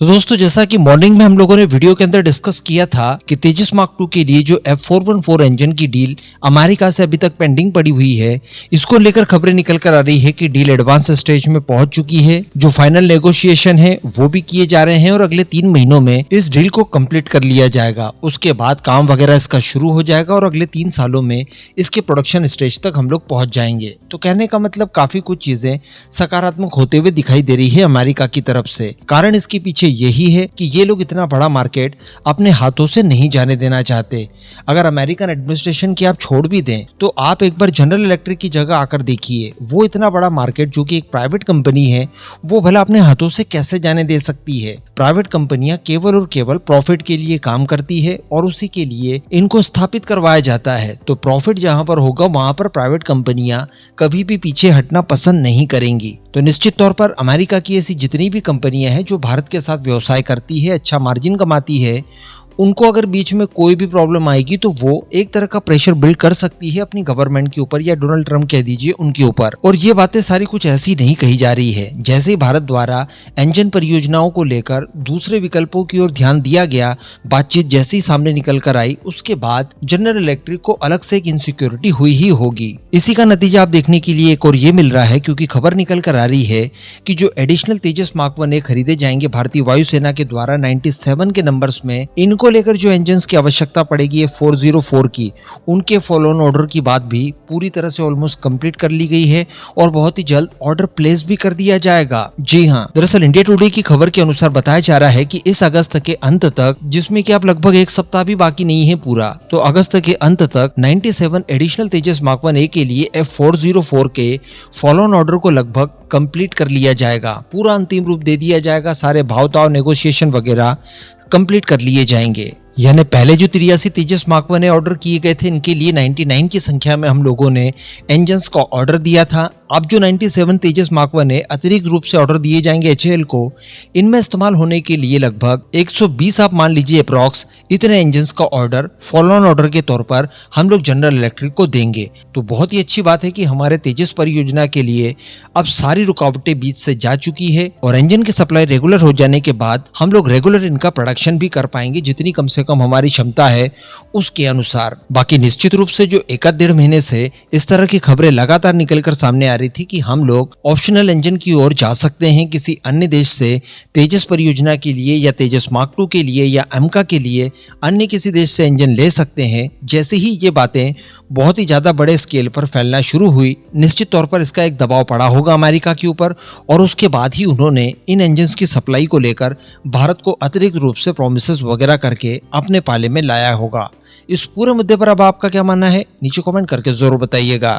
तो दोस्तों, जैसा कि मॉर्निंग में हम लोगों ने वीडियो के अंदर डिस्कस किया था कि तेजस मार्क 2 के लिए जो F414 इंजन की डील अमेरिका से अभी तक पेंडिंग पड़ी हुई है, इसको लेकर खबरें निकल कर आ रही है कि डील एडवांस स्टेज में पहुंच चुकी है। जो फाइनल नेगोशिएशन है वो भी किए जा रहे हैं और अगले 3 महीनों में इस डील को कंप्लीट कर लिया जाएगा। उसके बाद काम वगैरह इसका शुरू हो जाएगा और अगले 3 सालों में इसके प्रोडक्शन स्टेज तक हम लोग पहुंच जाएंगे। तो कहने का मतलब काफी कुछ चीजें सकारात्मक होते हुए दिखाई दे रही है अमेरिका की तरफ से। कारण इसके पीछे यही है कि ये लोग इतना बड़ा मार्केट अपने हाथों से नहीं जाने देना चाहते। अगर अमेरिकन एडमिनिस्ट्रेशन की आप छोड़ भी दें तो आप एक बार जनरल इलेक्ट्रिक की जगह आकर देखिए, वो इतना बड़ा मार्केट जो कि एक प्राइवेट कंपनी है, वो भला अपने हाथों से कैसे जाने दे सकती है। प्राइवेट कंपनियां केवल और केवल प्रॉफिट के लिए काम करती है और उसी के लिए इनको स्थापित करवाया जाता है। तो प्रॉफिट जहां पर होगा वहां पर प्राइवेट कंपनियां कभी भी पीछे हटना पसंद नहीं करेंगी। तो निश्चित तौर पर अमेरिका की ऐसी जितनी भी कंपनियां हैं जो भारत के साथ व्यवसाय करती है, अच्छा मार्जिन कमाती है, उनको अगर बीच में कोई भी प्रॉब्लम आएगी तो वो एक तरह का प्रेशर बिल्ड कर सकती है अपनी गवर्नमेंट के ऊपर या डोनाल्ड ट्रम्प कह दीजिए उनके ऊपर। और ये बातें सारी कुछ ऐसी नहीं कही जा रही है। जैसे ही भारत द्वारा इंजन परियोजनाओं को लेकर दूसरे विकल्पों की ओर ध्यान दिया गया, बातचीत जैसे ही सामने निकल कर आई, उसके बाद जनरल इलेक्ट्रिक को अलग से एक इनसिक्योरिटी हुई ही होगी। इसी का नतीजा आप देखने के लिए एक और ये मिल रहा है, क्योंकि खबर निकल कर आ रही है कि जो एडिशनल तेजस मार्क 1 खरीदे जाएंगे भारतीय वायुसेना के द्वारा 97 के नंबर्स में, इनको लेकर जो इंजन्स की आवश्यकता पड़ेगी 404 की, उनके फॉलो ऑन ऑर्डर की बात भी पूरी तरह से ऑलमोस्ट कंप्लीट कर ली गई है और बहुत ही जल्द ऑर्डर प्लेस भी कर दिया जाएगा। जी हां, दरअसल इंडिया टुडे की खबर के अनुसार बताया जा रहा है कि इस अगस्त के अंत तक, जिसमें कि आप लगभग एक सप्ताह भी बाकी नहीं है पूरा, तो अगस्त के अंत तक 97 एडिशनल तेजस मार्क 1 के लिए F404 के फॉलो ऑन ऑर्डर को लगभग कंप्लीट कर लिया जाएगा। पूरा अंतिम रूप दे दिया जाएगा, सारे भाव-ताव नेगोशिएशन वगैरह कंप्लीट कर लिए जाएंगे। यानी पहले जो 83 तेजस मार्क 1 ऑर्डर किए गए थे, इनके लिए 99 की संख्या में हम लोगों ने इंजन्स का ऑर्डर दिया था। अब जो 97 तेजस मार्क 1 अतिरिक्त रूप से ऑर्डर दिए जाएंगे HAL को, इनमें इस्तेमाल होने के लिए लगभग 120 आप मान लीजिए अप्रॉक्स इतने इंजन्स का ऑर्डर फॉलो ऑन ऑर्डर के तौर पर हम लोग जनरल इलेक्ट्रिक को देंगे। तो बहुत ही अच्छी बात है कि हमारे तेजस परियोजना के लिए अब सारी रुकावटें बीच से जा चुकी है और इंजन की सप्लाई रेगुलर हो जाने के बाद हम लोग रेगुलर इनका प्रोडक्शन भी कर पाएंगे, जितनी कम से कम हमारी क्षमता है उसके अनुसार। बाकी निश्चित रूप से जो 1-1.5 महीने से इस तरह की खबरें लगातार निकलकर सामने आ रही थी कि हम लोग ऑप्शनल इंजन की ओर जा सकते हैं किसी अन्य देश से तेजस परियोजना के लिए या तेजस मार्क 2 के लिए या AMCA के लिए अन्य किसी देश से इंजन ले सकते हैं। जैसे ही ये बातें बहुत ही ज्यादा बड़े स्केल पर फैलना शुरू हुई, निश्चित तौर पर इसका एक दबाव पड़ा होगा अमेरिका के ऊपर और उसके बाद ही उन्होंने इन इंजन्स की सप्लाई को लेकर भारत को अतिरिक्त रूप से प्रोमिसेस वगैरह करके अपने पाले में लाया होगा। इस पूरे मुद्दे पर अब आपका क्या मानना है, नीचे कमेंट करके जरूर बताइएगा।